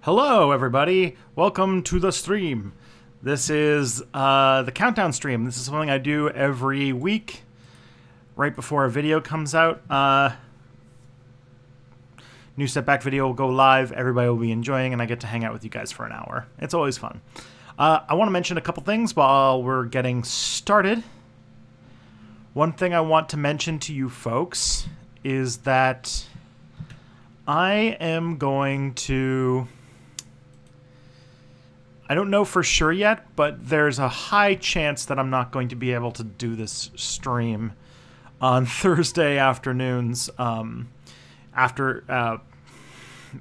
Hello, everybody. Welcome to the stream. This is the countdown stream. This is something I do every week, right before a video comes out. New Stepback video will go live. Everybody will be enjoying, and I get to hang out with you guys for an hour. It's always fun. I want to mention a couple things while we're getting started. One thing I want to mention to you folks is that I am going to... I don't know for sure yet, but there's a high chance that I'm not going to be able to do this stream on Thursday afternoons in the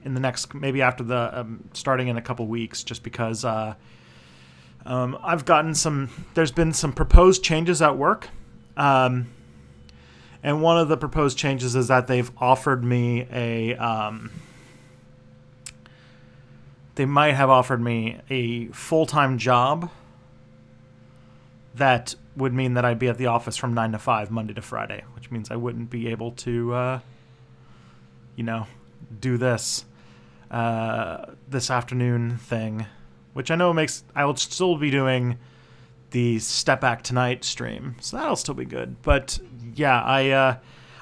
next, maybe after the, starting in a couple weeks, just because I've gotten there's been some proposed changes at work. And one of the proposed changes is that they've offered me they might have offered me a full-time job that would mean that I'd be at the office from 9 to 5, Monday to Friday, which means I wouldn't be able to, do this afternoon thing, which I know I will still be doing the Step Back Tonight stream, so that'll still be good. But yeah, I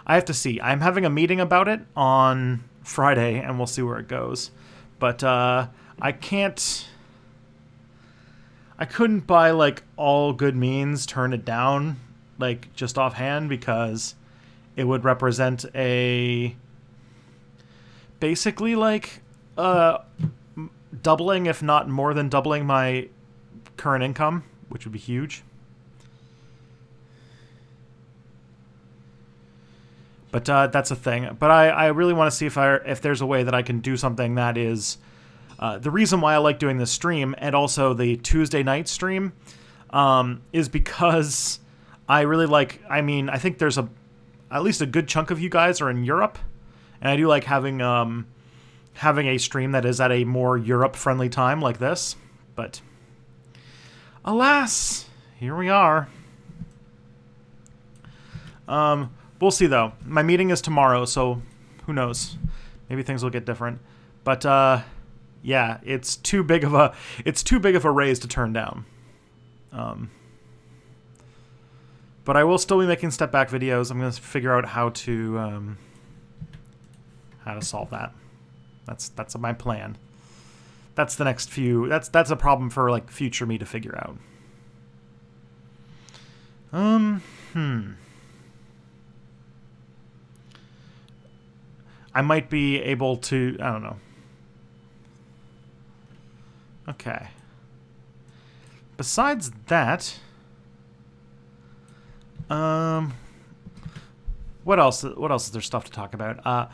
have to see. I'm having a meeting about it on Friday, and we'll see where it goes. But I couldn't by like all good means turn it down, like just offhand, because it would represent basically like doubling, if not more than doubling, my current income, which would be huge. But that's a thing. But I really want to see if there's a way that I can do something that is the reason why I like doing this stream, and also the Tuesday night stream, is because I really like. I mean, I think there's at least a good chunk of you guys are in Europe, and I do like having a stream that is at a more Europe-friendly time like this. But alas, here we are. We'll see, though. My meeting is tomorrow, so who knows? Maybe things will get different. But yeah, it's too big of a raise to turn down. But I will still be making step back videos. I'm going to figure out how to solve that. That's my plan. That's the next few. That's a problem for like future me to figure out. I might be able to, I don't know. Okay. Besides that, what else is there stuff to talk about?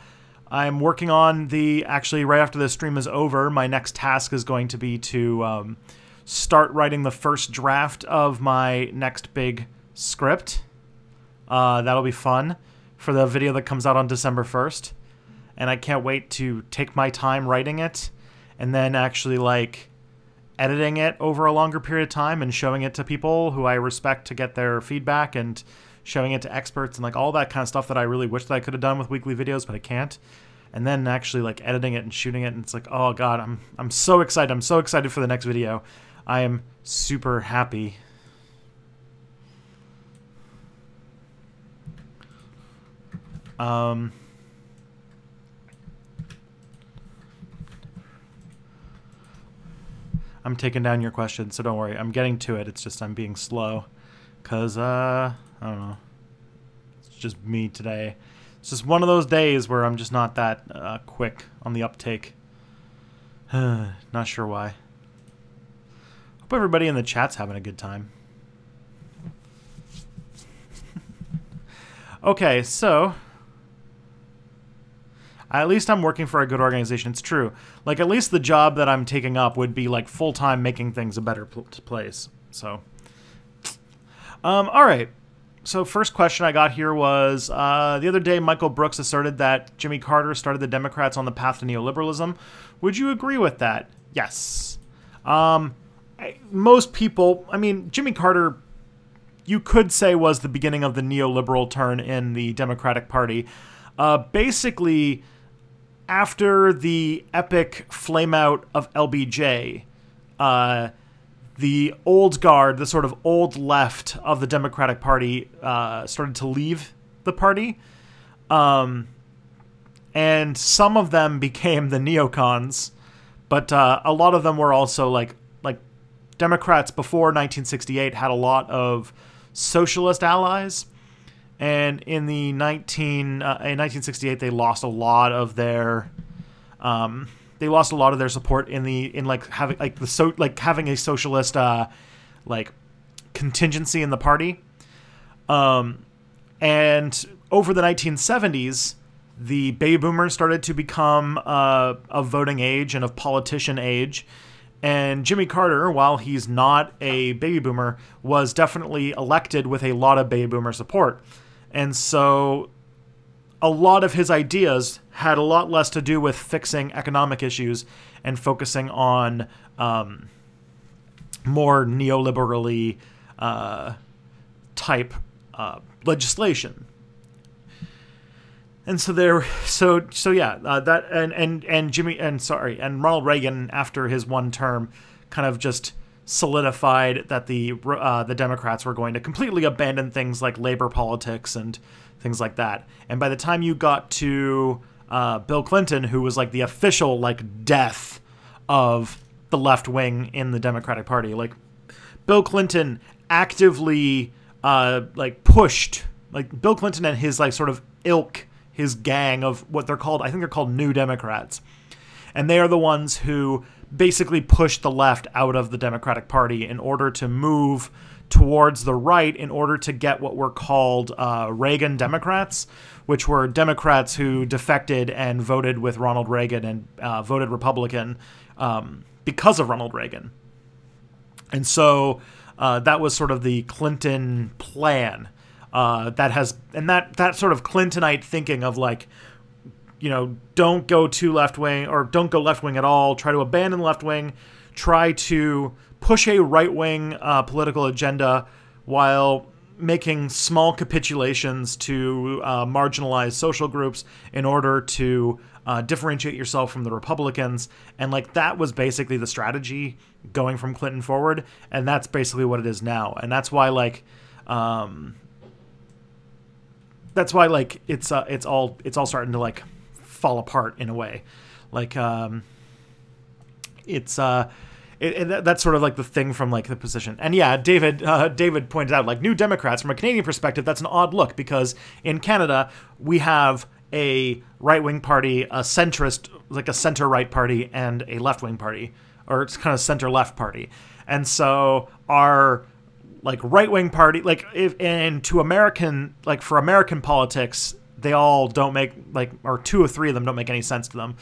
I'm working on actually right after this stream is over, my next task is going to be to start writing the first draft of my next big script. That'll be fun for the video that comes out on December 1st. And I can't wait to take my time writing it and then actually like editing it over a longer period of time and showing it to people who I respect to get their feedback, and showing it to experts and like all that kind of stuff that I really wish that I could have done with weekly videos, but I can't. And then actually like editing it and shooting it, and it's like, oh god, I'm so excited. I'm so excited for the next video. I am super happy. I'm taking down your question, so don't worry. I'm getting to it. It's just I'm being slow. Because, I don't know. It's just me today. It's just one of those days where I'm just not that quick on the uptake. Not sure why. Hope everybody in the chat's having a good time. Okay, so... At least I'm working for a good organization. It's true. Like, at least the job that I'm taking up would be, like, full-time making things a better place. So, all right. So, first question I got here was, the other day Michael Brooks asserted that Jimmy Carter started the Democrats on the path to neoliberalism. Would you agree with that? Yes. Most people, I mean, Jimmy Carter, you could say, was the beginning of the neoliberal turn in the Democratic Party. Basically... after the epic flameout of LBJ, the old guard, the sort of old left of the Democratic Party, started to leave the party. And some of them became the neocons, but a lot of them were also like Democrats before 1968 had a lot of socialist allies, and in 1968 they lost a lot of their support in having a socialist contingency in the party. And over the 1970s, the baby boomers started to become of voting age and of politician age. And Jimmy Carter, while he's not a baby boomer, was definitely elected with a lot of baby boomer support. And so a lot of his ideas had a lot less to do with fixing economic issues and focusing on more neoliberally type legislation. And so and Ronald Reagan, after his one term, kind of just solidified that the Democrats were going to completely abandon things like labor politics and things like that. And by the time you got to Bill Clinton, who was like the official death of the left wing in the Democratic Party, Bill Clinton actively pushed Bill Clinton and his sort of ilk, his gang of what they're called, I think they're called New Democrats. And they are the ones who basically pushed the left out of the Democratic Party in order to move towards the right, in order to get what were called Reagan Democrats, which were Democrats who defected and voted with Ronald Reagan and voted Republican because of Ronald Reagan. And so that was sort of the Clinton plan. That sort of Clintonite thinking of don't go too left wing, or don't go left wing at all. Try to abandon left wing. Try to push a right wing political agenda while making small capitulations to marginalized social groups in order to differentiate yourself from the Republicans. And that was basically the strategy going from Clinton forward. And that's basically what it is now. And that's why it's all starting to fall apart in a way. That's sort of the thing from the position. And yeah, David pointed out New Democrats, from a Canadian perspective, that's an odd look, because in Canada we have a right-wing party, a centrist, a center-right party, and a left-wing party, or it's kind of center-left party. And so our right-wing party, for American politics, they all don't make, or two or three of them don't make any sense to them.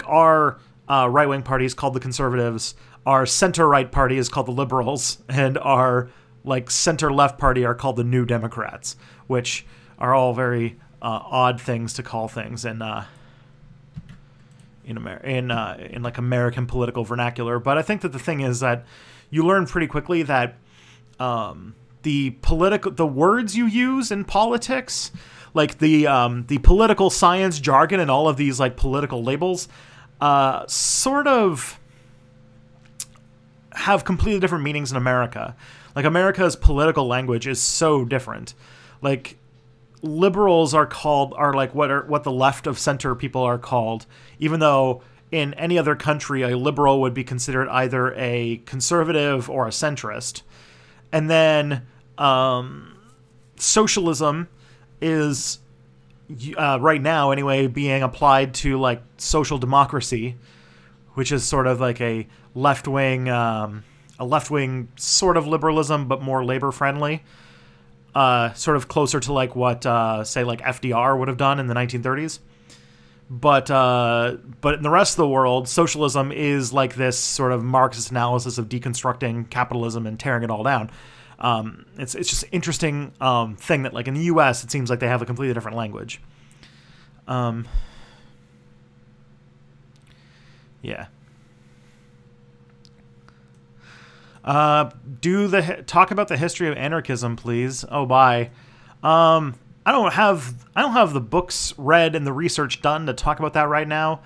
Our right-wing party is called the Conservatives, our center-right party is called the Liberals, and our center-left party are called the New Democrats, which are all very odd things to call things in American political vernacular. But I think that the thing is that you learn pretty quickly that the words you use in politics, the political science jargon and all of these political labels, sort of have completely different meanings in America. America's political language is so different. Liberals are what the left of center people are called, even though in any other country a liberal would be considered either a conservative or a centrist. And then socialism is right now anyway being applied to social democracy, which is sort of a left-wing sort of liberalism, but more labor-friendly, sort of closer to what say FDR would have done in the 1930s. But in the rest of the world, socialism is this sort of Marxist analysis of deconstructing capitalism and tearing it all down. It's just an interesting thing that in the U.S. it seems like they have a completely different language. Yeah. Talk about the history of anarchism, please. Oh, bye. I don't have the books read and the research done to talk about that right now.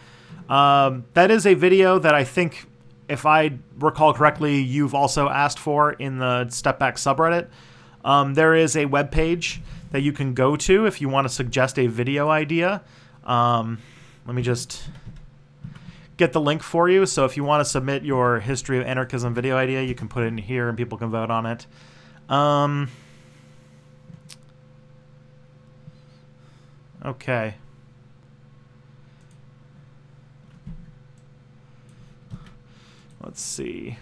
That is a video that I think, if I recall correctly, you've also asked for in the Step Back subreddit. There is a webpage that you can go to if you want to suggest a video idea. Let me just get the link for you. So if you want to submit your History of Anarchism video idea, you can put it in here and people can vote on it. Okay. Let's see.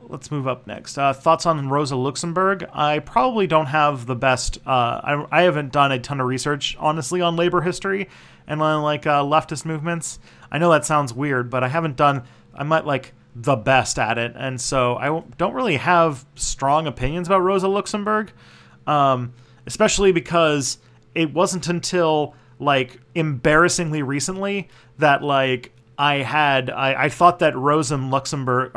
Let's move up next. Thoughts on Rosa Luxemburg? I probably don't have the best... I haven't done a ton of research, honestly, on labor history and on, like, leftist movements. I know that sounds weird, but I haven't done... I'm not, like, the best at it, and so I don't really have strong opinions about Rosa Luxemburg, especially because it wasn't until, like, embarrassingly recently that, like, I thought that Rosa Luxemburg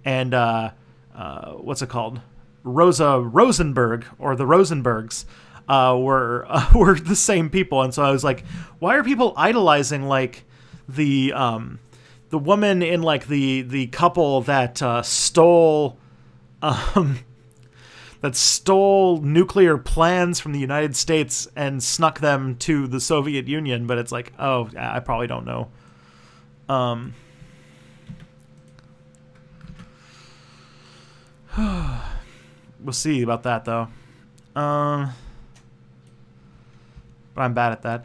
and what's it called? Rosa Rosenberg, or the Rosenbergs, were the same people, and so I was like, why are people idolizing, like, the woman in, like, the couple that stole nuclear plans from the United States and snuck them to the Soviet Union? But it's like, oh, I probably don't know. We'll see about that, though. But I'm bad at that.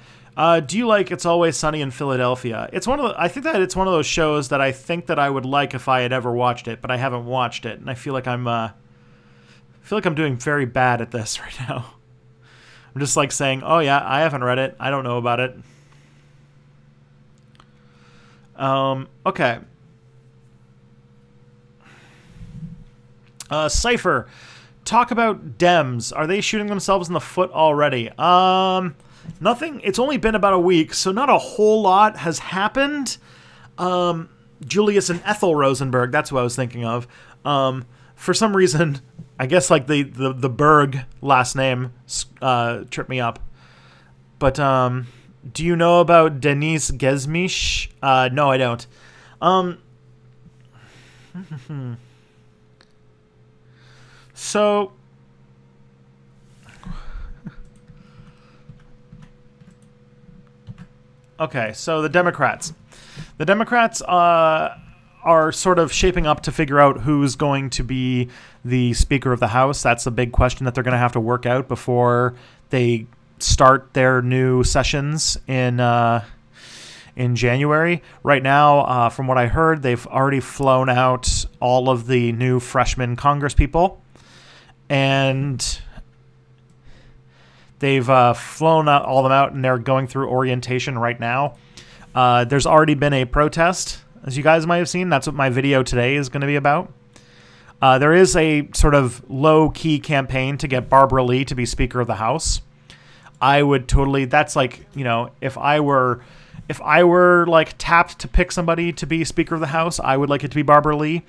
Do you like It's Always Sunny in Philadelphia? It's one of the, I think that it's one of those shows that I think that I would like if I had ever watched it, but I haven't watched it, and I feel like I'm doing very bad at this right now. I'm just like saying, oh yeah, I haven't read it. I don't know about it. Okay. Cypher, talk about Dems. Are they shooting themselves in the foot already? Nothing. It's only been about a week, so not a whole lot has happened. Julius and Ethel Rosenberg, that's who I was thinking of. For some reason, I guess like the Berg last name tripped me up. But do you know about Denise Gesmish? No, I don't. So okay, so the Democrats. The Democrats are sort of shaping up to figure out who's going to be the Speaker of the House. That's the big question that they're going to have to work out before they start their new sessions in January. Right now, from what I heard, they've already flown out all of the new freshman Congress people, and they've flown all of them out, and they're going through orientation right now. There's already been a protest, as you guys might have seen. That's what my video today is going to be about. There is a sort of low-key campaign to get Barbara Lee to be Speaker of the House. I would totally, that's like, you know, if I were like tapped to pick somebody to be Speaker of the House, I would like it to be Barbara Lee.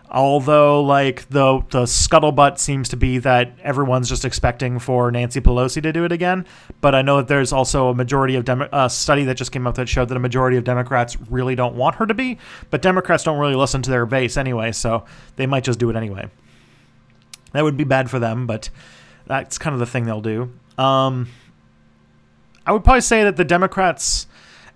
Although, like, the scuttlebutt seems to be that everyone's just expecting for Nancy Pelosi to do it again. But I know that there's also a majority of study that just came out that showed that a majority of Democrats really don't want her to be. But Democrats don't really listen to their base anyway, so they might just do it anyway. That would be bad for them, but that's kind of the thing they'll do. I would probably say that the Democrats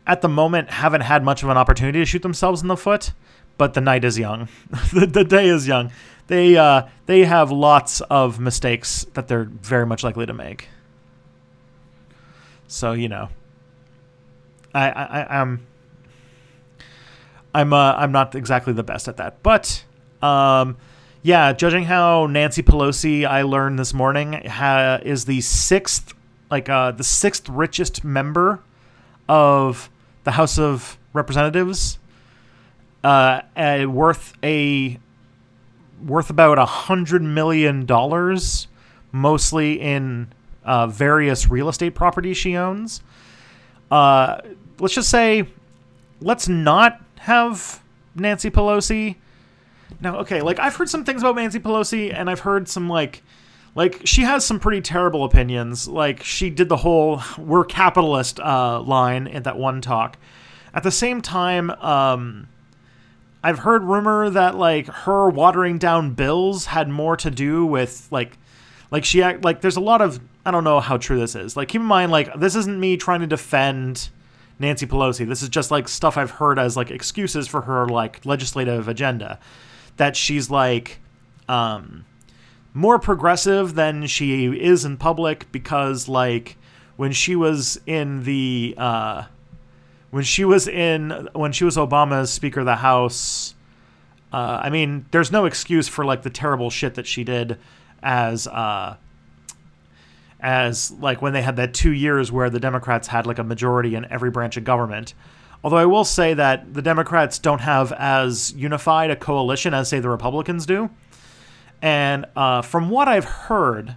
at the moment haven't had much of an opportunity to shoot themselves in the foot. But the night is young. the day is young. They have lots of mistakes that they're very much likely to make. So, you know, I'm not exactly the best at that. But yeah, judging how Nancy Pelosi, I learned this morning, is the sixth richest member of the House of Representatives. Worth about $100 million, mostly in various real estate properties she owns. Let's just say, let's not have Nancy Pelosi Now, okay, like, I've heard some things about Nancy Pelosi, and I've heard some, like, she has some pretty terrible opinions. Like, she did the whole "we're capitalist" line in that one talk. At the same time, I've heard rumor that, like, her watering down bills had more to do with, like there's a lot of, I don't know how true this is. Like, keep in mind, like, this isn't me trying to defend Nancy Pelosi. This is just, like, stuff I've heard as, like, excuses for her, like, legislative agenda. That she's, like, more progressive than she is in public because, like, when she was Obama's Speaker of the House, I mean, there's no excuse for, like, the terrible shit that she did as like when they had that 2 years where the Democrats had, like, a majority in every branch of government. Although I will say that the Democrats don't have as unified a coalition as, say, the Republicans do. And from what I've heard,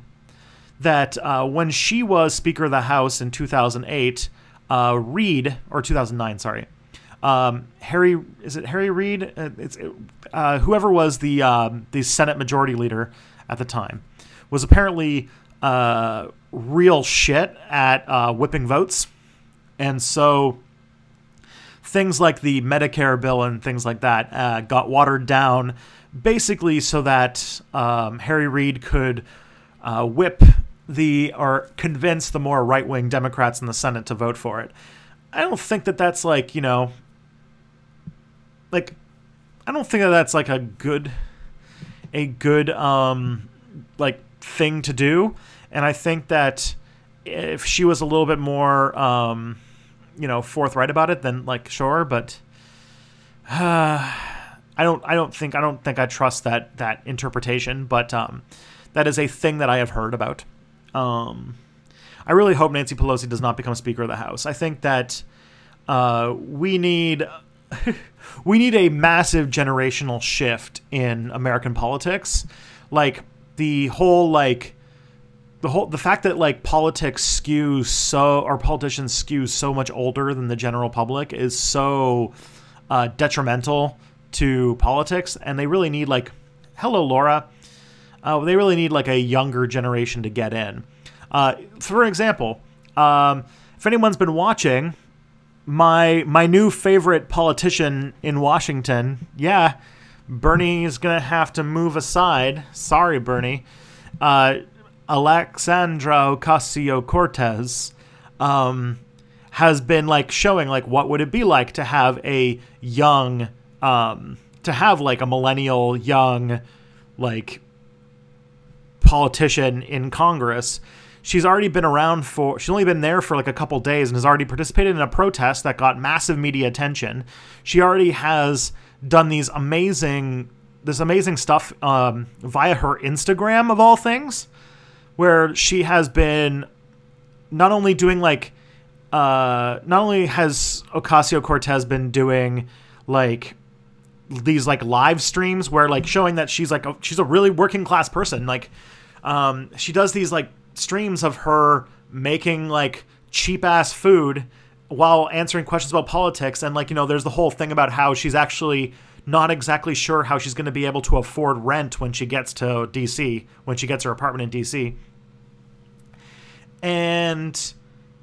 that when she was Speaker of the House in 2008, Reid, or 2009, sorry, Harry Reid? Whoever was the Senate Majority Leader at the time was apparently real shit at whipping votes. And so things like the Medicare bill and things like that got watered down basically so that Harry Reid could convince the more right-wing Democrats in the Senate to vote for it. I don't think that that's, like, you know, like, I don't think that that's, like, a good like, thing to do. And I think that if she was a little bit more, you know, forthright about it, then, like, sure. But I don't think I trust that interpretation. But that is a thing that I have heard about. I really hope Nancy Pelosi does not become Speaker of the House. I think that we need a massive generational shift in American politics. Like, the fact that, like, politicians skew so much older than the general public is so detrimental to politics, and they really need, like, hello, Laura. They really need, like, a younger generation to get in. For example, if anyone's been watching, my new favorite politician in Washington, yeah, Bernie's gonna have to move aside. Sorry, Bernie. Alexandra Ocasio-Cortez has been, like, showing, like, what would it be like to have a young, like, a millennial young, like, politician in Congress. She's already been around she's only been there for, like, a couple days and has already participated in a protest that got massive media attention. She already has done this amazing stuff via her Instagram, of all things, where she has been not only has Ocasio-Cortez been doing, like, these, like, live streams where, like, showing that she's a really working class person. Like, she does these, like, streams of her making, like, cheap ass food while answering questions about politics. And, like, you know, there's the whole thing about how she's actually not exactly sure how she's going to be able to afford rent when she gets to DC, when she gets her apartment in DC. And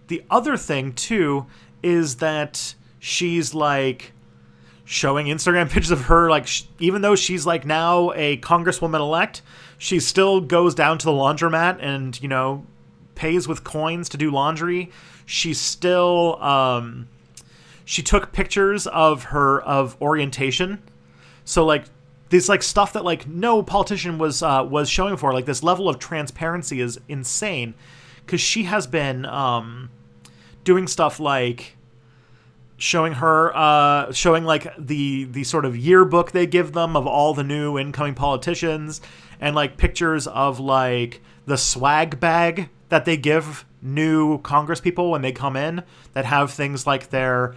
the other thing, too, is that she's, like, showing Instagram pictures of her, like, even though she's, like, now a congresswoman-elect, she still goes down to the laundromat and, you know, pays with coins to do laundry. She still, she took pictures of orientation. So, like, this, like, stuff that, like, no politician was showing for. Like, this level of transparency is insane. Because she has been doing stuff like showing like the sort of yearbook they give them of all the new incoming politicians, and, like, pictures of, like, the swag bag that they give new Congress people when they come in, that have things like their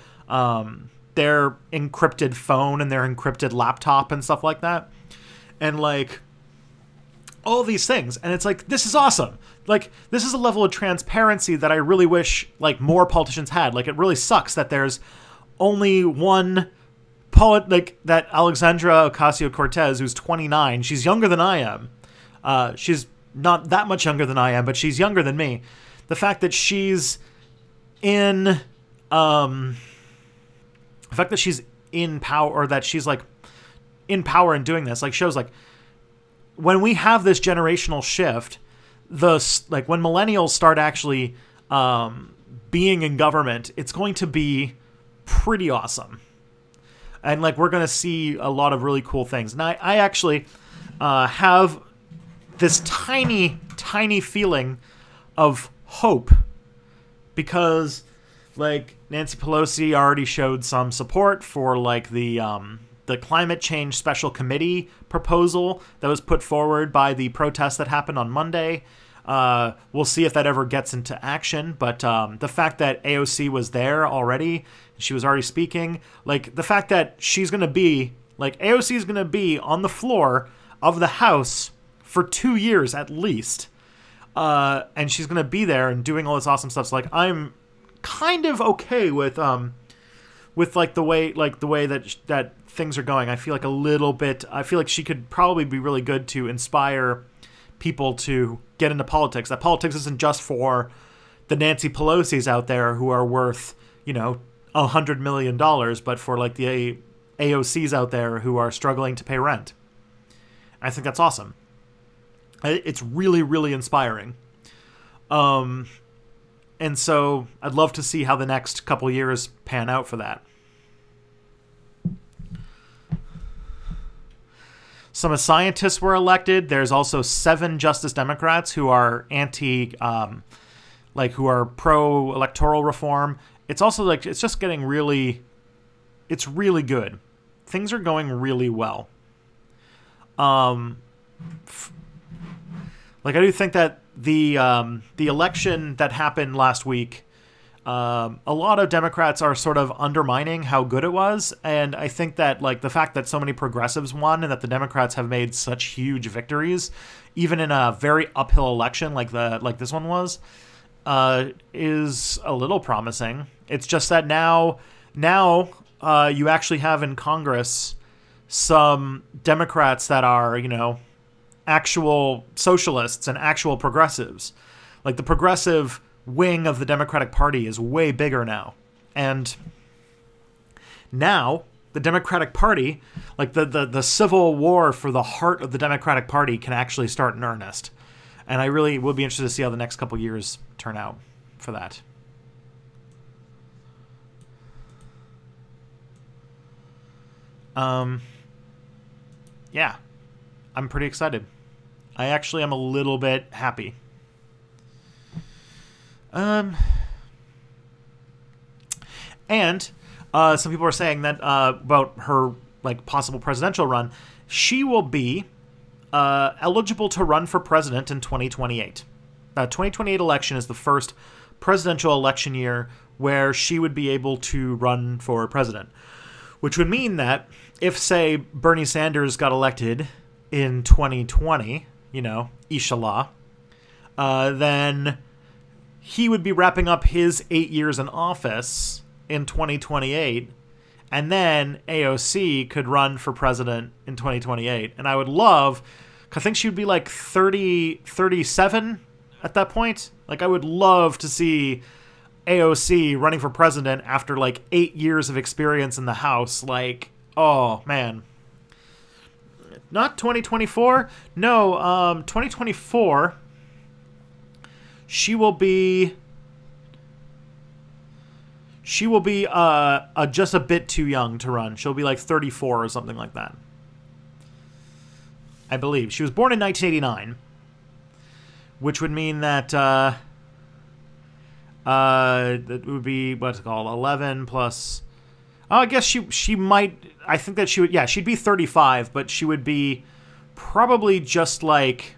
encrypted phone and their encrypted laptop and stuff like that. And, like, all these things. And it's like, this is awesome. Like, this is a level of transparency that I really wish, like, more politicians had. Like, it really sucks that there's only one like that Alexandra Ocasio-Cortez, who's 29, she's younger than I am. She's not that much younger than I am, but she's younger than me. The fact that she's in, the fact that she's in power, or that she's like in power and doing this, like shows like when we have this generational shift, like when millennials start actually being in government, it's going to be pretty awesome. And like we're going to see a lot of really cool things. And I actually have this tiny feeling of hope, because like Nancy Pelosi already showed some support for like the climate change special committee proposal that was put forward by the protests that happened on Monday. We'll see if that ever gets into action, but the fact that AOC was there already, she was already speaking, like the fact that she's going to be, like AOC is going to be on the floor of the House for 2 years at least, and she's going to be there and doing all this awesome stuff. So like I'm kind of okay with like the way that things are going. I feel like I feel like she could probably be really good to inspire people to get into politics. That politics isn't just for the Nancy Pelosi's out there who are worth, $100 million, but for like the AOCs out there who are struggling to pay rent. I think that's awesome. It's really, really inspiring. And so I'd love to see how the next couple years pan out for that. Some scientists were elected. There's also 7 Justice Democrats who are who are pro-electoral reform. It's also like, it's just getting it's really good. Things are going really well. I do think that the election that happened last week, a lot of Democrats are sort of undermining how good it was, and I think that like the fact that so many progressives won and that the Democrats have made such huge victories, even in a very uphill election like this one was, is a little promising. It's just that now you actually have in Congress some Democrats that are actual socialists and actual progressives. Like the progressive wing of the Democratic Party is way bigger now. And now the Democratic Party, like the civil war for the heart of the Democratic Party, can actually start in earnest. And I really will be interested to see how the next couple years turn out for that. Yeah, I'm pretty excited. I actually am a little bit happy. And some people are saying that about her like possible presidential run, she will be eligible to run for president in 2028. 2028 election is the first presidential election year where she would be able to run for president, which would mean that if, say, Bernie Sanders got elected in 2020, inshallah, then he would be wrapping up his 8 years in office in 2028, and then AOC could run for president in 2028. And I would love, I think she would be like 37 at that point. Like, I would love to see AOC running for president after like 8 years of experience in the House. Like, oh man. Not 2024. No, 2024. She will be just a bit too young to run. She'll be like 34 or something like that. I believe. She was born in 1989, which would mean that that would be what's it called, 11 plus. Oh, I guess she might. I think that she would. Yeah, she'd be 35, but she would be probably just like.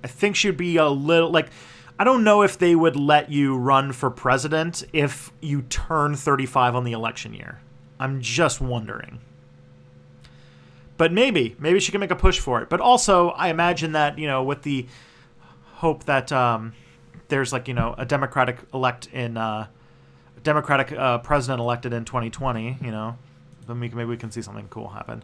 I think she'd be a little like. I don't know if they would let you run for president if you turn 35 on the election year. I'm just wondering. But maybe she can make a push for it. But also, I imagine that, with the hope that there's like, a Democratic president elected in 2020, then maybe we can see something cool happen.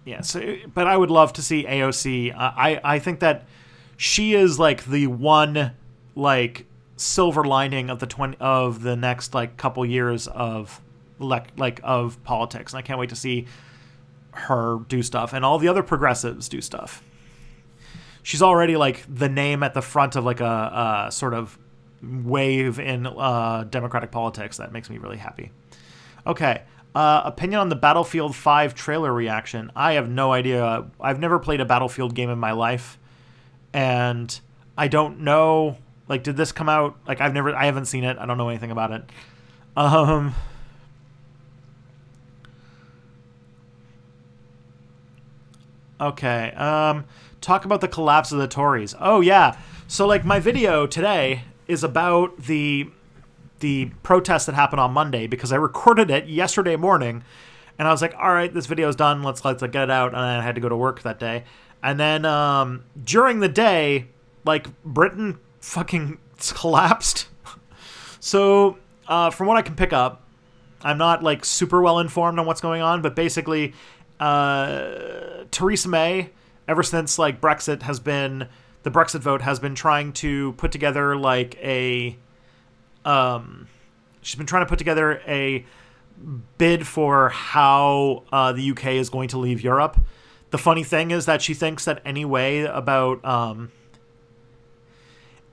Yeah, so, but I would love to see AOC. I think that she is like the one like silver lining of the next like couple years of of politics, and I can't wait to see her do stuff and all the other progressives do stuff. She's already like the name at the front of like a sort of wave in democratic politics that makes me really happy. Okay. Opinion on the Battlefield 5 trailer reaction. I have no idea. I've never played a Battlefield game in my life, and I don't know. Like, did this come out? Like, I haven't seen it. I don't know anything about it. Okay. Talk about the collapse of the Tories. Oh yeah. So like my video today is about the protest that happened on Monday, because I recorded it yesterday morning, and I was like, all right, this video's done. Let's get it out. And I had to go to work that day. And then during the day, like, Britain fucking collapsed. So from what I can pick up, I'm not like super well informed on what's going on, but basically Theresa May, ever since like the Brexit vote has been trying to put together like she's been trying to put together a bid for how the UK is going to leave Europe. The funny thing is that she thinks that any way about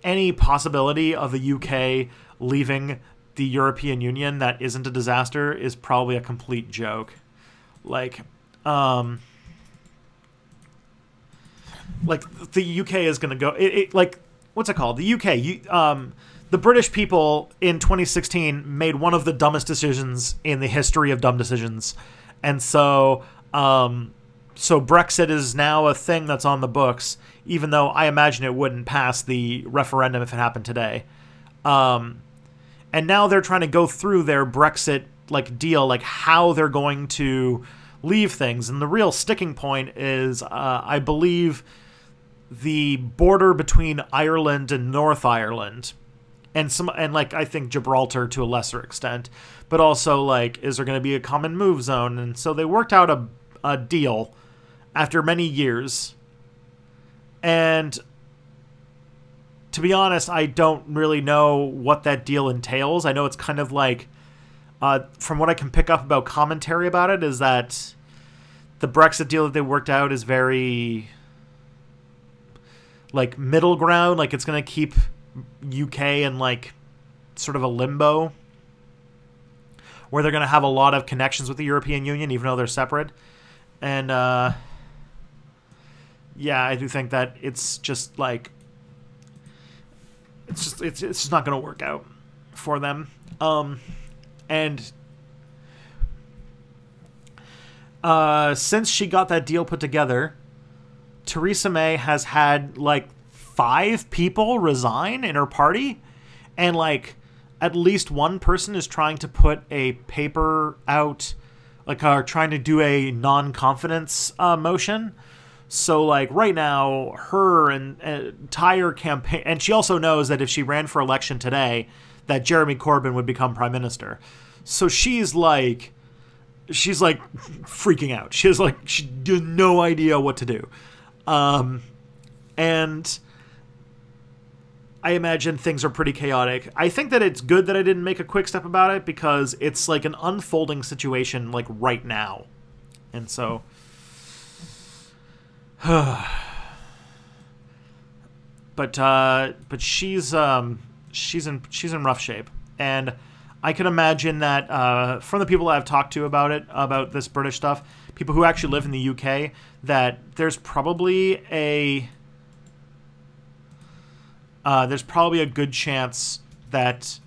any possibility of the UK leaving the European Union that isn't a disaster is probably a complete joke. Like the UK is going to go... like, what's it called? The UK... the British people in 2016 made one of the dumbest decisions in the history of dumb decisions. And so Brexit is now a thing that's on the books, even though I imagine it wouldn't pass the referendum if it happened today. And now they're trying to go through their Brexit like deal, like how they're going to leave things. And the real sticking point is, I believe, the border between Ireland and North Ireland. And like I think Gibraltar to a lesser extent, but also like, is there going to be a common move zone? And so they worked out a deal after many years. And to be honest, I don't really know what that deal entails. I know it's kind of like, from what I can pick up about commentary about it, is that the Brexit deal that they worked out is very like middle ground. Like it's going to keep UK in like sort of a limbo where they're going to have a lot of connections with the European Union even though they're separate. And yeah, I do think that it's just like it's just not going to work out for them. And since she got that deal put together, Theresa May has had like 5 people resign in her party, and like at least one person is trying to put a paper out, like trying to do a non-confidence motion. So like right now, her and entire campaign, and she also knows that if she ran for election today, that Jeremy Corbyn would become prime minister. So she's like freaking out. She has no idea what to do. And I imagine things are pretty chaotic. I think that it's good that I didn't make a quick step about it, because it's like an unfolding situation like right now. And so but she's in rough shape. And I can imagine that from the people I've talked to about this British stuff, people who actually live in the UK, that there's probably a good chance that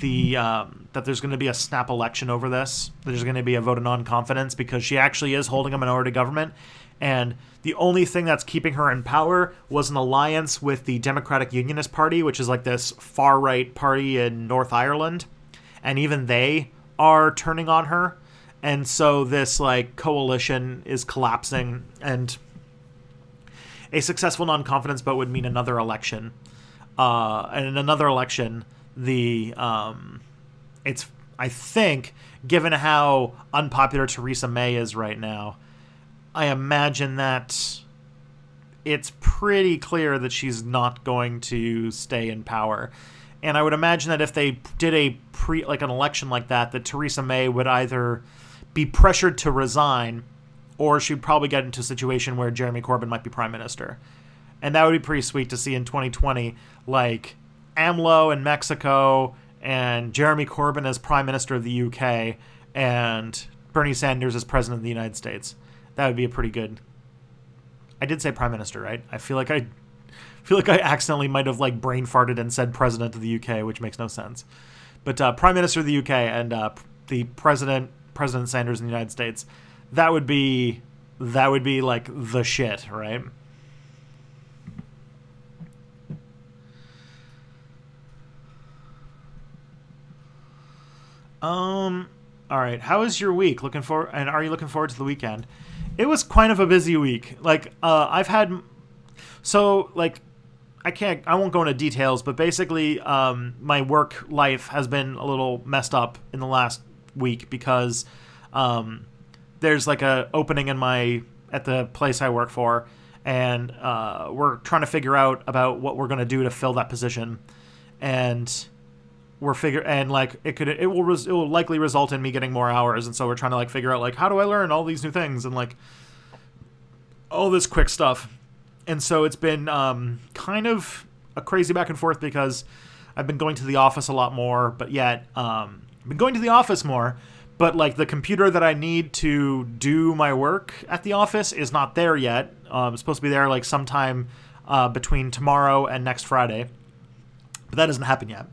that there's going to be a snap election over this. There's going to be a vote of non-confidence, because she actually is holding a minority government, and the only thing that's keeping her in power was an alliance with the Democratic Unionist Party, which is like this far-right party in North Ireland, and even they are turning on her. And so this like coalition is collapsing, and a successful non-confidence vote would mean another election. And in another election, the it's, I think, given how unpopular Theresa May is right now, I imagine that it's pretty clear that she's not going to stay in power. And I would imagine that if they did an election like that Theresa May would either be pressured to resign, or she'd probably get into a situation where Jeremy Corbyn might be prime minister. And that would be pretty sweet to see in 2020, like AMLO in Mexico and Jeremy Corbyn as prime minister of the UK and Bernie Sanders as president of the United States. That would be a pretty good. I did say prime minister, right? I feel like I accidentally might have like brain farted and said president of the UK, which makes no sense. But prime minister of the UK and the President Sanders in the United States, that would be like the shit, right? All right. How is your week? Are you looking forward to the weekend? It was kind of a busy week. Like, I won't go into details, but basically, my work life has been a little messed up in the last week because, there's like a opening at the place I work for, and, we're trying to figure out about what we're going to do to fill that position. And it will likely result in me getting more hours, and so we're trying to like figure out like how do I learn all these new things and like all this quick stuff. And so it's been kind of a crazy back and forth because I've been going to the office a lot more, but yet I've been going to the office more, but like the computer that I need to do my work at the office is not there yet. It's supposed to be there like sometime between tomorrow and next Friday, but that doesn't happen yet.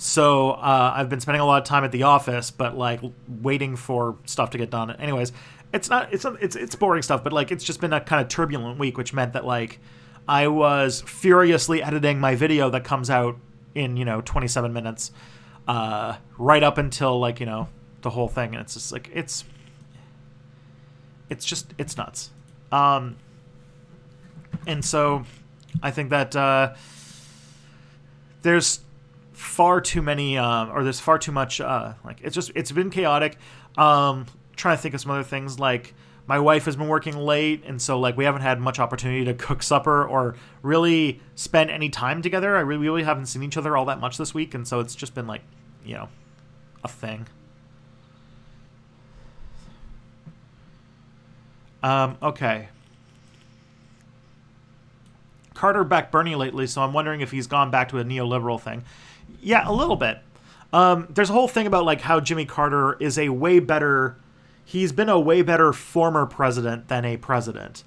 So I've been spending a lot of time at the office, but like waiting for stuff to get done. Anyways, it's boring stuff, but like it's just been a kind of turbulent week, which meant that like I was furiously editing my video that comes out in 27 minutes, right up until like the whole thing, and it's just like it's nuts. And so I think that there's far too many there's far too much like it's been chaotic. Trying to think of some other things, like my wife has been working late, and so like we haven't had much opportunity to cook supper or really spend any time together. We really haven't seen each other all that much this week, and so it's just been like a thing. Okay. Carter backed Bernie lately, so I'm wondering if he's gone back to a neoliberal thing. Yeah, a little bit. There's a whole thing about like how Jimmy Carter is he's been a way better former president than a president.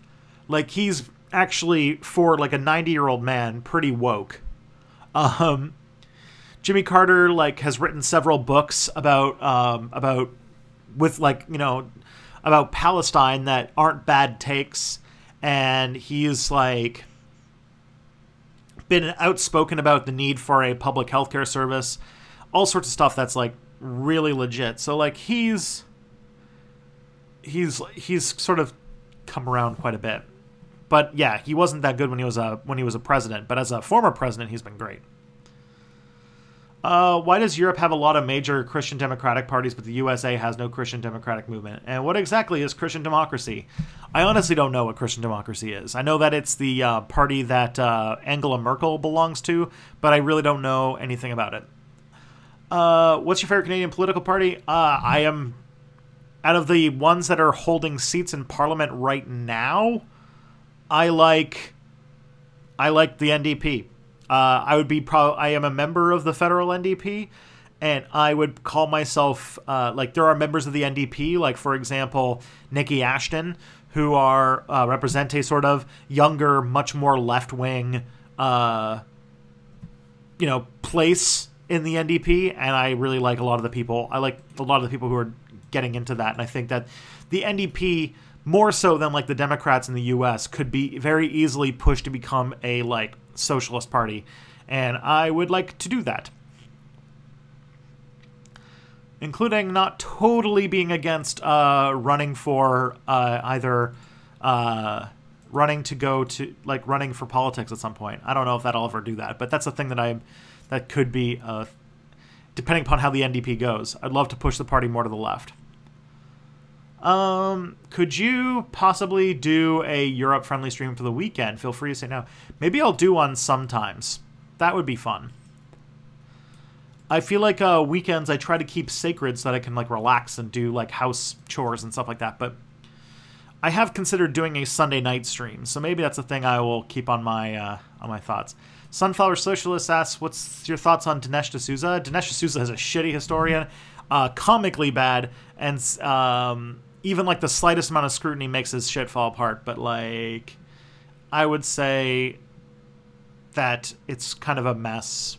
Like he's actually, for like a 90-year-old man, pretty woke. Jimmy Carter like has written several books about Palestine that aren't bad takes, and he's like been outspoken about the need for a public healthcare service, all sorts of stuff that's like really legit. So like he's sort of come around quite a bit. But yeah, he wasn't that good when he was a president, but as a former president, he's been great. Why does Europe have a lot of major Christian democratic parties, but the USA has no Christian democratic movement? And what exactly is Christian democracy? I honestly don't know what Christian democracy is. I know that it's the party that Angela Merkel belongs to, but I really don't know anything about it. What's your favorite Canadian political party? I am, out of the ones that are holding seats in Parliament right now, I like the NDP. I am a member of the federal NDP, and I would call myself, there are members of the NDP, like, for example, Nikki Ashton, who represent a sort of younger, much more left-wing, place in the NDP, and I really like a lot of the people. I like a lot of the people who are getting into that, and I think that the NDP, more so than, like, the Democrats in the U.S., could be very easily pushed to become a, like, socialist party, and I would like to do that, including not totally being against running for running for politics at some point. I don't know if that'll ever do that, but that's a thing that that could be, depending upon how the NDP goes. I'd love to push the party more to the left. Could you possibly do a Europe-friendly stream for the weekend? Feel free to say no. Maybe I'll do one sometimes. That would be fun. I feel like weekends I try to keep sacred so that I can like relax and do like house chores and stuff like that. But I have considered doing a Sunday night stream, so maybe that's a thing I will keep on my thoughts. Sunflower Socialist asks, "What's your thoughts on Dinesh D'Souza?" Dinesh D'Souza is a shitty historian, comically bad, and even like the slightest amount of scrutiny makes his shit fall apart. But like, I would say that it's kind of a mess,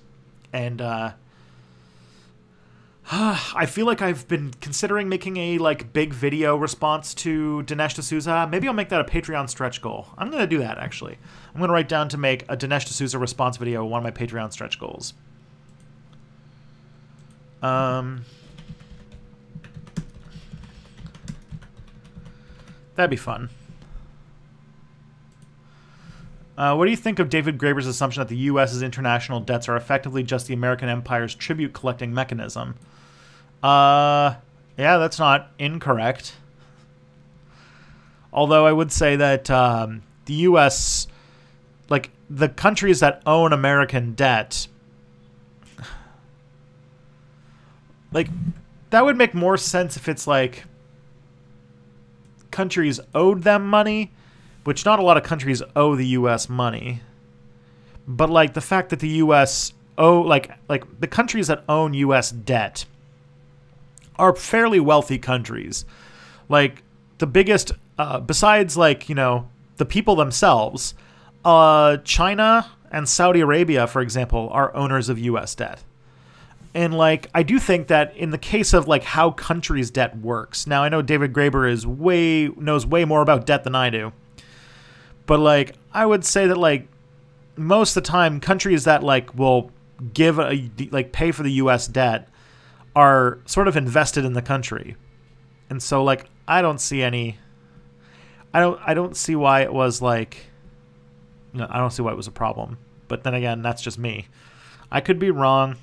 and I feel like I've been considering making a like big video response to Dinesh D'Souza. Maybe I'll make that a Patreon stretch goal. I'm gonna do that actually. I'm gonna write down to make a Dinesh D'Souza response video one of my Patreon stretch goals. That'd be fun. What do you think of David Graeber's assumption that the U.S.'s international debts are effectively just the American empire's tribute-collecting mechanism? Yeah, that's not incorrect. Although I would say that the U.S., like, the countries that own American debt, like, that would make more sense if it's, like, countries owed them money, which not a lot of countries owe the U.S. money. But, like, the fact that the U.S. owe, like the countries that own U.S. debt are fairly wealthy countries. Like, the biggest, besides, like, you know, the people themselves, China and Saudi Arabia, for example, are owners of U.S. debt. And, like, I do think that in the case of, like, how countries' debt works, now I know David Graeber knows way more about debt than I do, but, like, I would say that, like, most of the time, countries that, like, will give pay for the U.S. debt are sort of invested in the country. And so, like, I don't see why it was, like, no, I don't see why it was a problem. But then again, that's just me. I could be wrong.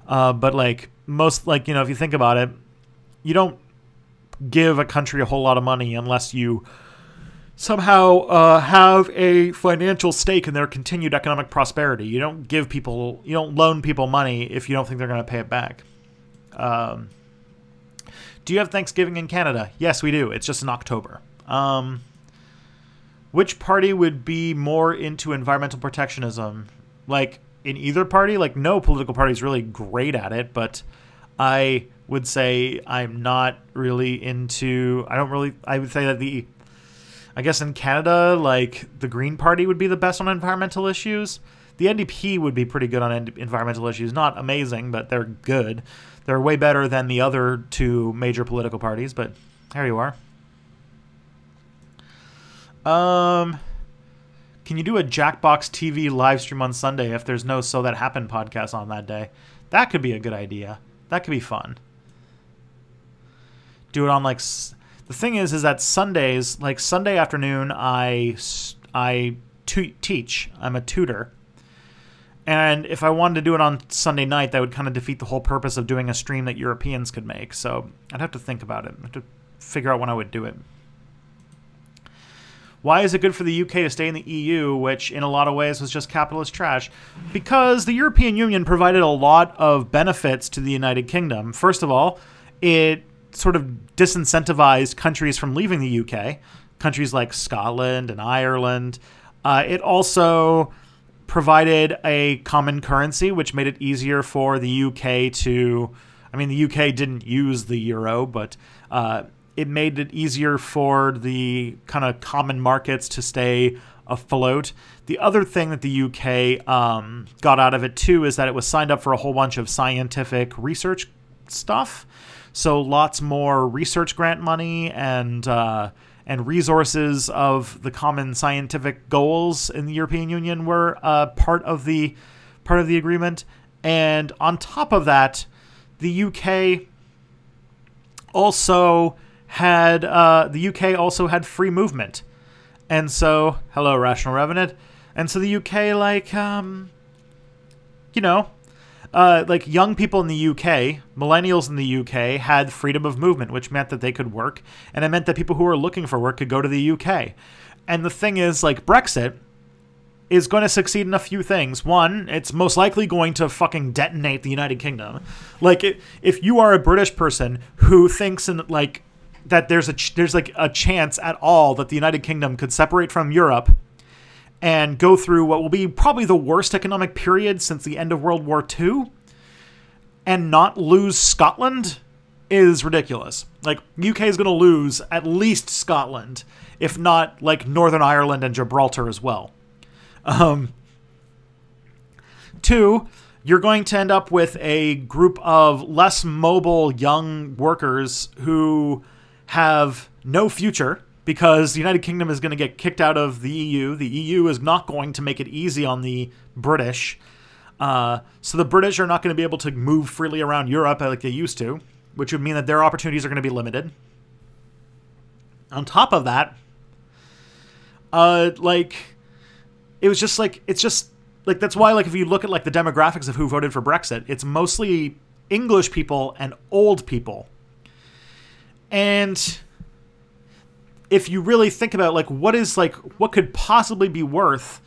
But, like, most, like, you know, if you think about it, you don't give a country a whole lot of money unless you somehow have a financial stake in their continued economic prosperity. You don't loan people money if you don't think they're going to pay it back. Do you have Thanksgiving in Canada? Yes, we do. It's just in October. Which party would be more into environmental protectionism? Like, in either party? Like, no political party is really great at it, but I would say I'm not really into... I would say that I guess in Canada, like, the Green Party would be the best on environmental issues. The NDP would be pretty good on environmental issues. Not amazing, but they're good. They're way better than the other two major political parties, but there you are. Can you do a Jackbox TV live stream on Sunday if there's no So That Happened podcast on that day? That could be a good idea. That could be fun. Do it on, like... The thing is that Sundays, like Sunday afternoon, I teach. I'm a tutor. And if I wanted to do it on Sunday night, that would kind of defeat the whole purpose of doing a stream that Europeans could make. So I'd have to think about it. I'd have to figure out when I would do it. Why is it good for the UK to stay in the EU, which in a lot of ways was just capitalist trash? Because the European Union provided a lot of benefits to the United Kingdom. First of all, it sort of disincentivized countries from leaving the UK, countries like Scotland and Ireland. It also provided a common currency, which made it easier for the UK to... I mean, the UK didn't use the euro, but... it made it easier for the kind of common markets to stay afloat. The other thing that the UK got out of it, too, is that it was signed up for a whole bunch of scientific research stuff. So lots more research grant money and resources of the common scientific goals in the European Union were part of the agreement. And on top of that, the UK also had free movement. And so, hello, Rational Revenant. And so the UK, like, you know, like young people in the UK, millennials in the UK, had freedom of movement, which meant that they could work, and it meant that people who were looking for work could go to the UK. And the thing is, like, Brexit is going to succeed in a few things. One, it's most likely going to fucking detonate the United Kingdom. Like, if you are a British person who thinks like that there's like a chance at all that the United Kingdom could separate from Europe and go through what will be probably the worst economic period since the end of World War II and not lose Scotland is ridiculous. Like, UK is going to lose at least Scotland, if not, like, Northern Ireland and Gibraltar as well. Two, you're going to end up with a group of less mobile young workers who have no future because the United Kingdom is going to get kicked out of the EU. The EU is not going to make it easy on the British. So the British are not going to be able to move freely around Europe like they used to, which would mean that their opportunities are going to be limited. On top of that, like, it was just like, it's just like, that's why, like, if you look at like the demographics of who voted for Brexit, it's mostly English people and old people. And if you really think about, like, what could possibly be worth,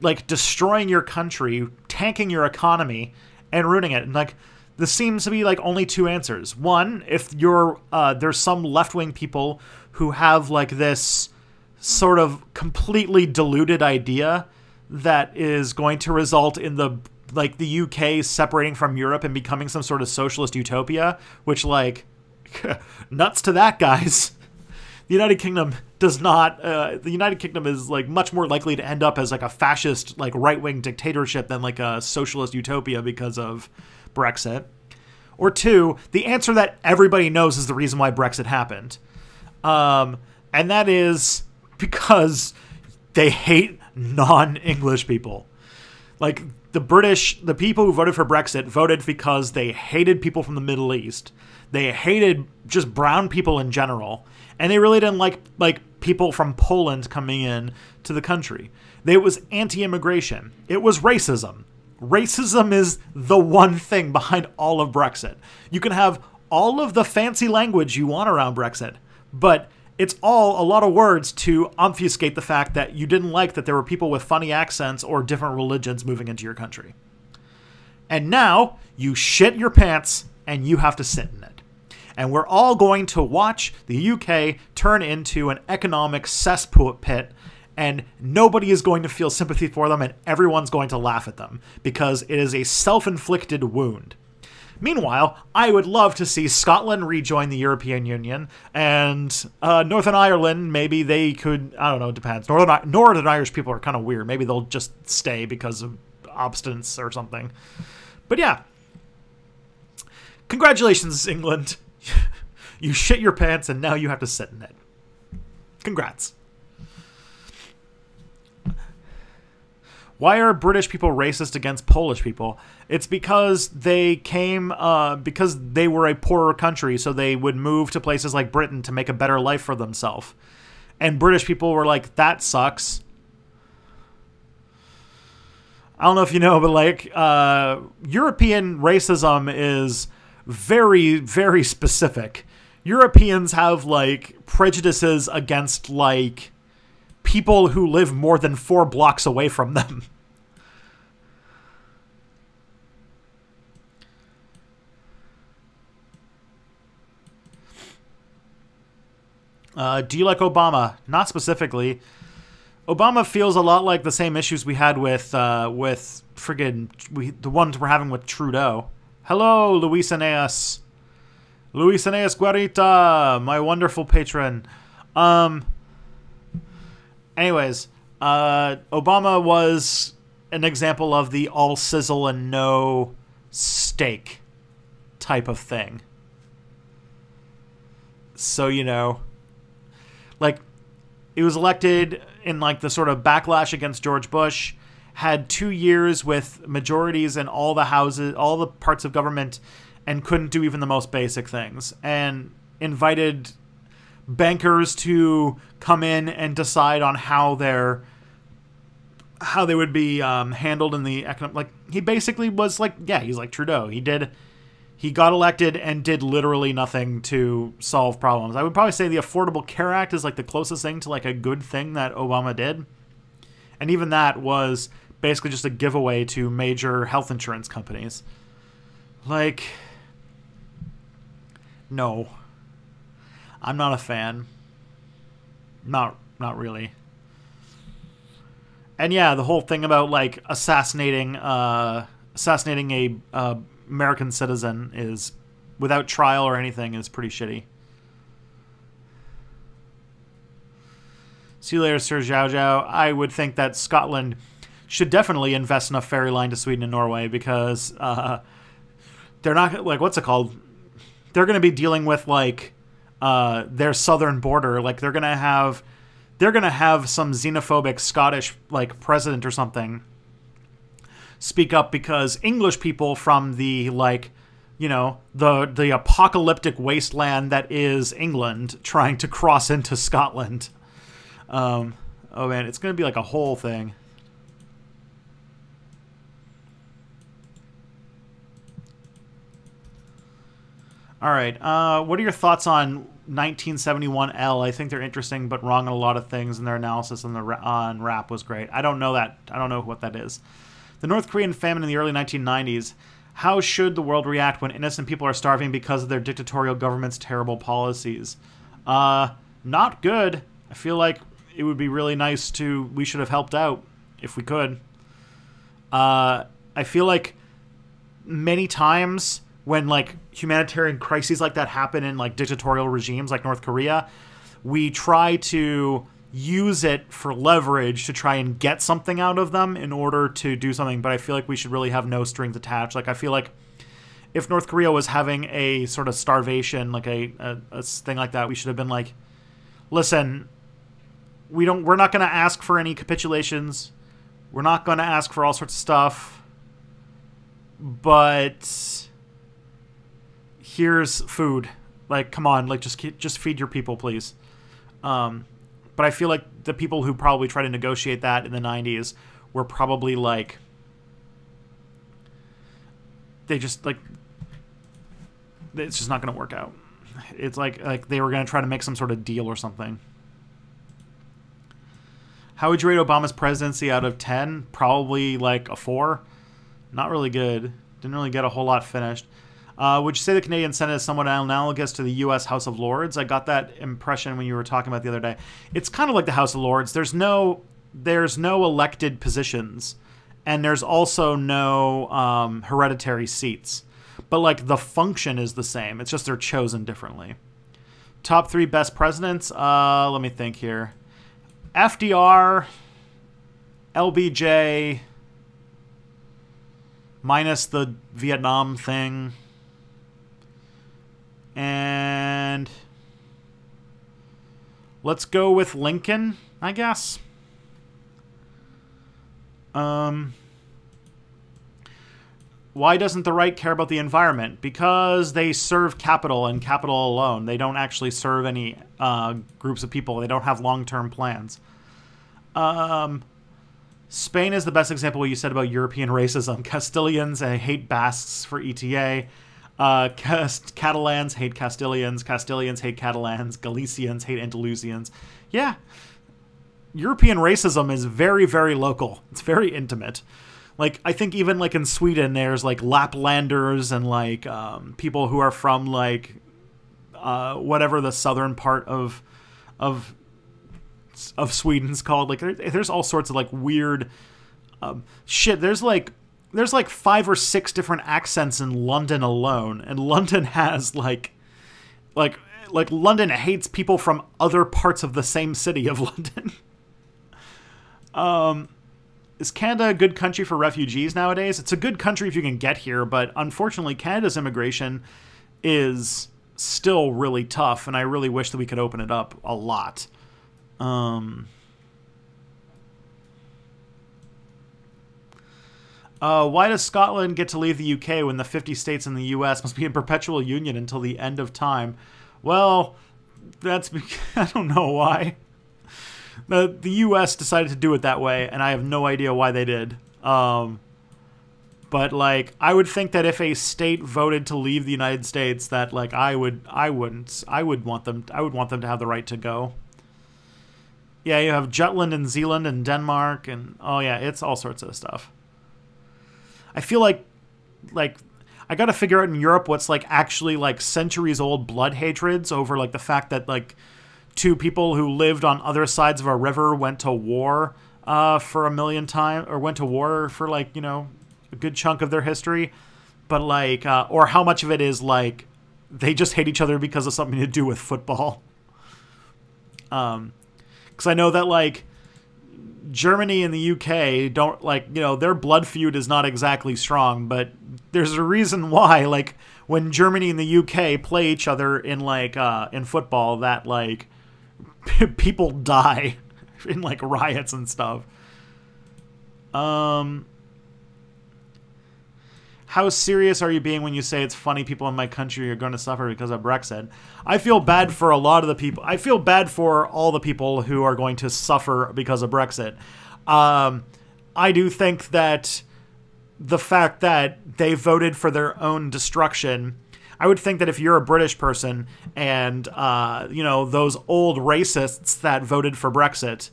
like, destroying your country, tanking your economy, and ruining it, and, like, there seems to be, like, only two answers. One, if you're, there's some left-wing people who have, like, this sort of completely deluded idea that is going to result in the UK separating from Europe and becoming some sort of socialist utopia, which, like, nuts to that, guys. The United Kingdom does not, the United Kingdom is, like, much more likely to end up as, like, a fascist, like, right-wing dictatorship than, like, a socialist utopia because of Brexit. Or two, the answer that everybody knows is the reason why Brexit happened. And that is because they hate non-English people. Like, the people who voted for Brexit voted because they hated people from the Middle East. They hated just brown people in general. And they really didn't like people from Poland coming in to the country. It was anti-immigration. It was racism. Racism is the one thing behind all of Brexit. You can have all of the fancy language you want around Brexit, but it's all a lot of words to obfuscate the fact that you didn't like that there were people with funny accents or different religions moving into your country. And now you shit your pants and you have to sit in it. And we're all going to watch the UK turn into an economic cesspit, and nobody is going to feel sympathy for them, and everyone's going to laugh at them because it is a self-inflicted wound. Meanwhile, I would love to see Scotland rejoin the European Union, and Northern Ireland, maybe they could, I don't know, it depends. Northern Irish people are kind of weird. Maybe they'll just stay because of obstinance or something. But yeah. Congratulations, England. You shit your pants and now you have to sit in it. Congrats. Why are British people racist against Polish people? It's because they came, because they were a poorer country, so they would move to places like Britain to make a better life for themselves. And British people were like, that sucks. I don't know if you know, but, like, European racism is very, very specific. Europeans have, like, prejudices against, like, people who live more than 4 blocks away from them. Do you like Obama? Not specifically. Obama feels a lot like the same issues we had with the ones we're having with Trudeau. Hello, Luis Aeneas. Luis Aeneas Guarita, my wonderful patron. Anyways, Obama was an example of the all sizzle and no steak type of thing. So, you know, like, he was elected in, like, the sort of backlash against George Bush, had 2 years with majorities in all the houses, all the parts of government, and couldn't do even the most basic things, and invited bankers to come in and decide on how their how they would be handled in the economic. Like, he basically was like, yeah, he's like Trudeau. He got elected and did literally nothing to solve problems. I would probably say the Affordable Care Act is like the closest thing to like a good thing that Obama did. And even that was basically just a giveaway to major health insurance companies. Like, no. I'm not a fan. Not really. And yeah, the whole thing about like assassinating a American citizen is without trial or anything is pretty shitty. See you later, Sir Zhao Zhao. I would think that Scotland should definitely invest in a ferry line to Sweden and Norway because they're not like, what's it called? They're going to be dealing with like their southern border. Like they're going to have some xenophobic Scottish like president or something speak up because English people from the like, you know, the apocalyptic wasteland that is England trying to cross into Scotland. Oh man, it's going to be like a whole thing. All right. What are your thoughts on 1971L? I think they're interesting, but wrong on a lot of things, and their analysis on rap was great. I don't know that. I don't know what that is. The North Korean famine in the early 1990s. How should the world react when innocent people are starving because of their dictatorial government's terrible policies? Not good. I feel like it would be really nice to... We should have helped out if we could. I feel like many times when like humanitarian crises like that happen in like dictatorial regimes like North Korea, we try to use it for leverage to try and get something out of them in order to do something. But I feel like we should really have no strings attached. Like I feel like if North Korea was having a sort of starvation, like a thing like that, we should have been like, listen, we're not going to ask for any capitulations. We're not going to ask for all sorts of stuff. But here's food. Like, come on, like just feed your people, please. But I feel like the people who probably tried to negotiate that in the 90s were probably like, they just like, it's just not going to work out. It's like they were going to try to make some sort of deal or something. How would you rate Obama's presidency out of 10? Probably like a 4. Not really good. Didn't really get a whole lot finished. Would you say the Canadian Senate is somewhat analogous to the U.S. House of Lords? I got that impression when you were talking about the other day. It's kind of like the House of Lords. There's no elected positions, and there's also no hereditary seats. But like the function is the same. It's just they're chosen differently. Top 3 best presidents. Let me think here. FDR, LBJ, minus the Vietnam thing. And let's go with Lincoln, I guess. Why doesn't the right care about the environment? Because they serve capital and capital alone. They don't actually serve any groups of people. They don't have long-term plans. Spain is the best example of what you said about European racism. Castilians hate Basques for ETA. Catalans hate Castilians. Castilians hate Catalans. Galicians hate Andalusians. Yeah. European racism is very, very local. It's very intimate. Like, I think even, like, in Sweden, there's, like, Laplanders and, like, people who are from, like, whatever the southern part of Sweden's called. Like, there's all sorts of, like, weird shit. There's, like 5 or 6 different accents in London alone. And London has, like London hates people from other parts of the same city of London. Is Canada a good country for refugees nowadays? It's a good country if you can get here, but unfortunately Canada's immigration is still really tough, and I really wish that we could open it up a lot. Why does Scotland get to leave the UK when the 50 states in the US must be in perpetual union until the end of time? Well, that's... I don't know why. the U.S. decided to do it that way, and I have no idea why they did. But like, I would think that if a state voted to leave the United States, that like I would want them to have the right to go. Yeah, you have Jutland and Zealand and Denmark, and oh yeah, it's all sorts of stuff. I feel like I got to figure out in Europe what's like actually like centuries old blood hatreds over like the fact that like two people who lived on other sides of a river went to war for a million times, or went to war for like, you know, a good chunk of their history. But like, or how much of it is like they just hate each other because of something to do with football. Because I know that like Germany and the UK don't, like, you know, their blood feud is not exactly strong, but there's a reason why, like, when Germany and the UK play each other in like in football, that like people die in like riots and stuff. How serious are you being when you say it's funny people in my country are going to suffer because of Brexit? I feel bad for a lot of the people. I feel bad for all the people who are going to suffer because of Brexit. I do think that the fact that they voted for their own destruction, I would think that if you're a British person and, you know, those old racists that voted for Brexit,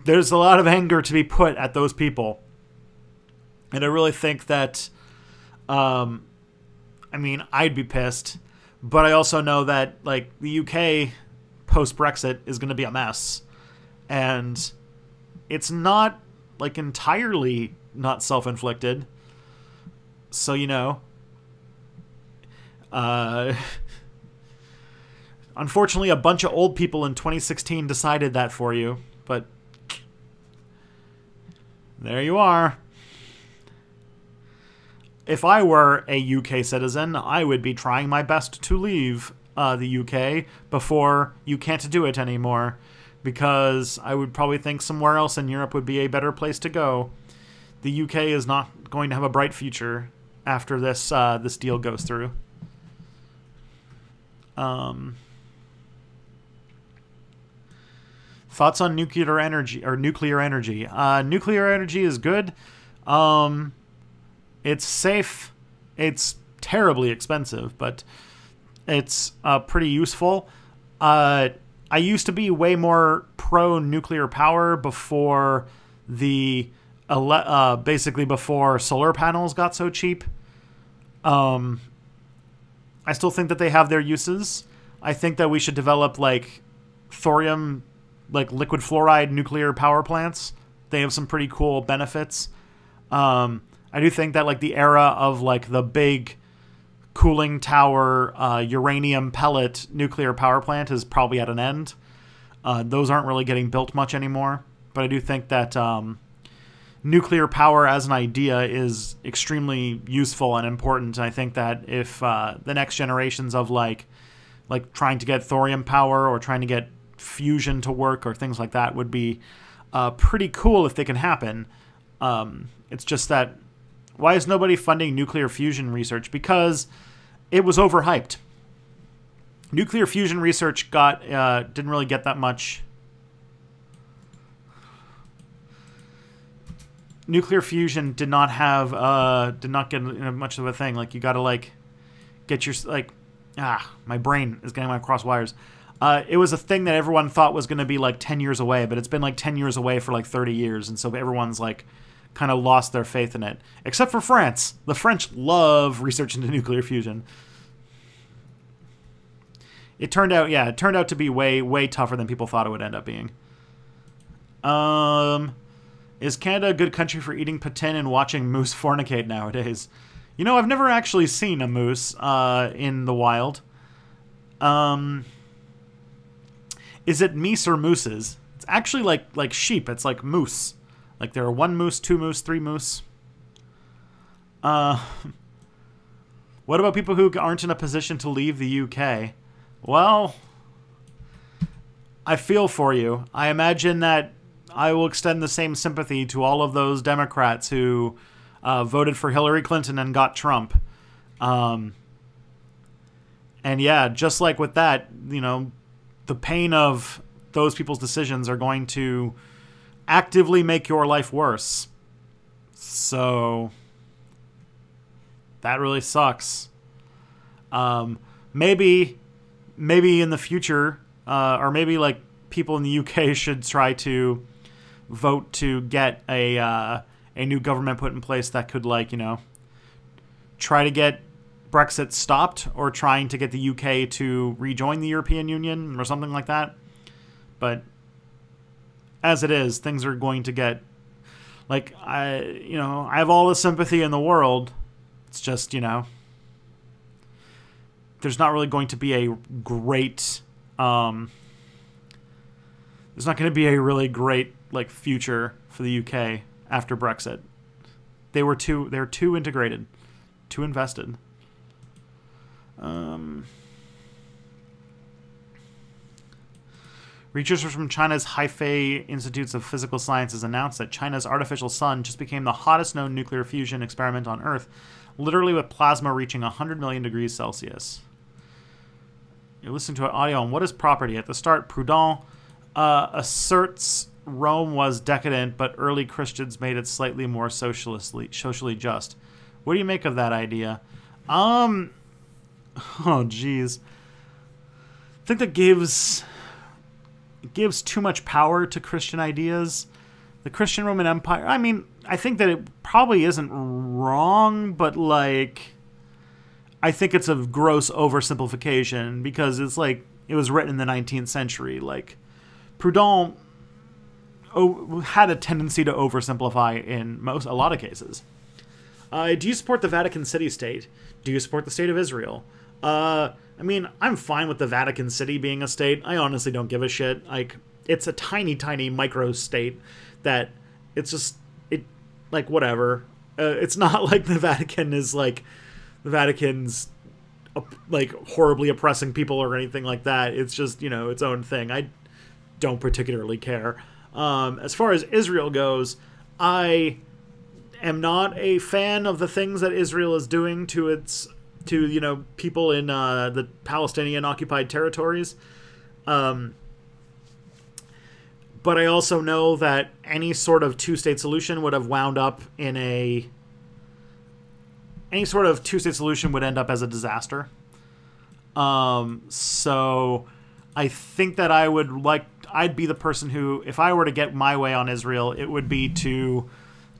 there's a lot of anger to be put at those people. And I really think that, I mean, I'd be pissed, but I also know that, like, the UK post-Brexit is going to be a mess. And it's not, like, entirely not self-inflicted. So, you know, unfortunately, a bunch of old people in 2016 decided that for you, but there you are. If I were a UK citizen, I would be trying my best to leave the UK before you can't do it anymore, because I would probably think somewhere else in Europe would be a better place to go. The UK is not going to have a bright future after this this deal goes through. Thoughts on nuclear energy or nuclear energy? Nuclear energy is good. It's safe. It's terribly expensive, but it's pretty useful. I used to be way more pro-nuclear power before basically before solar panels got so cheap. I still think that they have their uses. I think that we should develop like thorium, like liquid fluoride nuclear power plants. They have some pretty cool benefits. I do think that like the era of like the big cooling tower uranium pellet nuclear power plant is probably at an end. Those aren't really getting built much anymore. But I do think that nuclear power as an idea is extremely useful and important. And I think that if the next generations of like trying to get thorium power or trying to get fusion to work or things like that would be pretty cool if they can happen. It's just that, why is nobody funding nuclear fusion research? Because it was overhyped. Nuclear fusion research didn't really get that much. Nuclear fusion did not get much of a thing. Like, you got to like get your my brain is getting my cross wires. It was a thing that everyone thought was going to be like 10 years away, but it's been like 10 years away for like 30 years, and so everyone's like kind of lost their faith in it. Except for France. The French love research into nuclear fusion. It turned out to be way, way tougher than people thought it would end up being. Is Canada a good country for eating poutine and watching moose fornicate nowadays? You know, I've never actually seen a moose in the wild. Is it meese or mooses? It's actually like sheep. It's like moose. Like there are 1 moose, 2 moose, 3 moose. What about people who aren't in a position to leave the UK? Well, I feel for you. I imagine that I will extend the same sympathy to all of those Democrats who voted for Hillary Clinton and got Trump. And yeah, just like with that, you know, the pain of those people's decisions are going to actively make your life worse. So that really sucks. Maybe in the future, or maybe like people in the UK should try to vote to get a new government put in place that could, like, you know, try to get Brexit stopped, or trying to get the UK to rejoin the European Union or something like that. But as it is, things are going to get, like, I have all the sympathy in the world. It's just, you know, there's not really going to be a great, there's not going to be a really great, like, future for the UK after Brexit. They're too integrated, too invested. Researchers from China's Hefei Institutes of Physical Sciences announced that China's artificial sun just became the hottest known nuclear fusion experiment on Earth, literally with plasma reaching 100 million degrees Celsius. You're listening to an audio on what is property. At the start, Proudhon asserts Rome was decadent, but early Christians made it slightly more socially just. What do you make of that idea? Oh, geez. I think that gives too much power to Christian ideas. The Christian Roman Empire, I mean, I think that it probably isn't wrong, but, like, I think it's a gross oversimplification, because it's like, it was written in the 19th century. Like, Proudhon had a tendency to oversimplify in a lot of cases. Do you support the Vatican City state? Do you support the state of Israel? I mean, I'm fine with the Vatican City being a state. I honestly don't give a shit. Like, it's a tiny, tiny micro state that it's just, like, whatever. It's not like the Vatican is, like, the Vatican's, like, horribly oppressing people or anything like that. It's just, you know, its own thing. I don't particularly care. As far as Israel goes, I am not a fan of the things that Israel is doing to you know, people in the Palestinian occupied territories. But I also know that any sort of two-state solution would have wound up in any sort of two-state solution would end up as a disaster. So I think that I'd be the person who, if I were to get my way on Israel, it would be to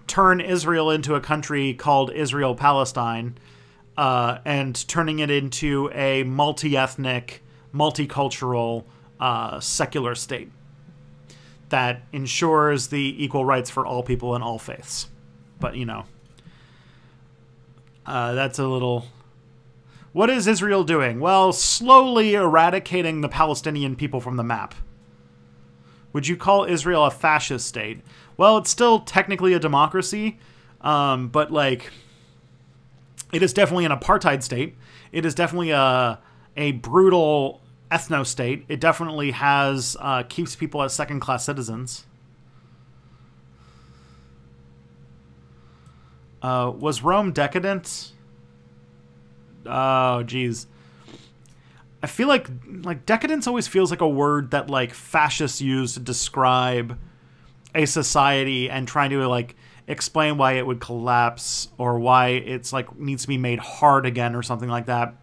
turn Israel into a country called Israel-Palestine, and turning it into a multi-ethnic, multicultural, secular state that ensures the equal rights for all people and all faiths. But, you know, that's a little... What is Israel doing? Well, slowly eradicating the Palestinian people from the map. Would you call Israel a fascist state? Well, it's still technically a democracy, but, like, it is definitely an apartheid state. It is definitely a brutal ethno-state. It definitely has keeps people as second-class citizens. Was Rome decadent? Oh, geez. I feel like decadence always feels like a word that, like, fascists use to describe a society and trying to, like, explain why it would collapse or why it's, like, needs to be made hard again or something like that.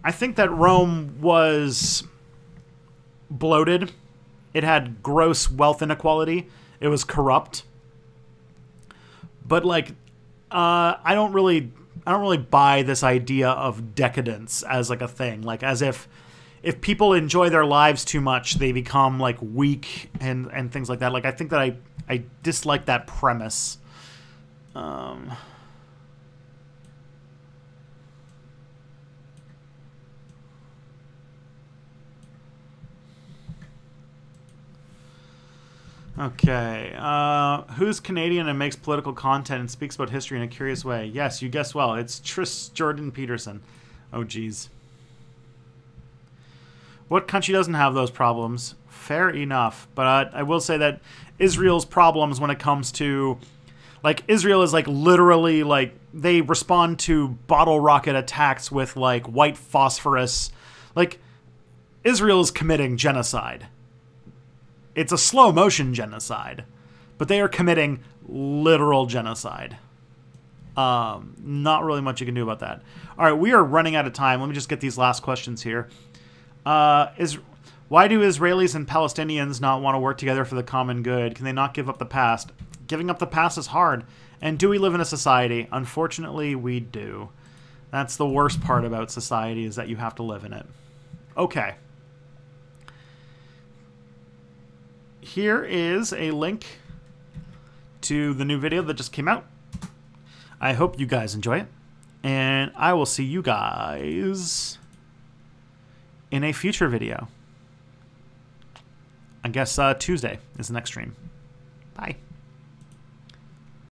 I think that Rome was bloated. It had gross wealth inequality. It was corrupt. But, like, I don't really buy this idea of decadence as, like, a thing. Like, as if people enjoy their lives too much, they become, like, weak and things like that. Like, I think that I dislike that premise. Okay. Who's Canadian and makes political content and speaks about history in a curious way? Yes, you guessed well. It's Tris Jordan Peterson. Oh, geez. What country doesn't have those problems? Fair enough. But I will say that Israel's problems when it comes to... Like, Israel is, like, literally, like, they respond to bottle rocket attacks with, like, white phosphorus. Like, Israel is committing genocide. It's a slow motion genocide, but they are committing literal genocide. Not really much you can do about that. All right, we are running out of time. Let me just get these last questions here. Why do Israelis and Palestinians not want to work together for the common good? Can they not give up the past? Giving up the past is hard. And do we live in a society? Unfortunately, we do. That's the worst part about society, is that you have to live in it. Okay. Here is a link to the new video that just came out. I hope you guys enjoy it. And I will see you guys in a future video. I guess Tuesday is the next stream. Bye.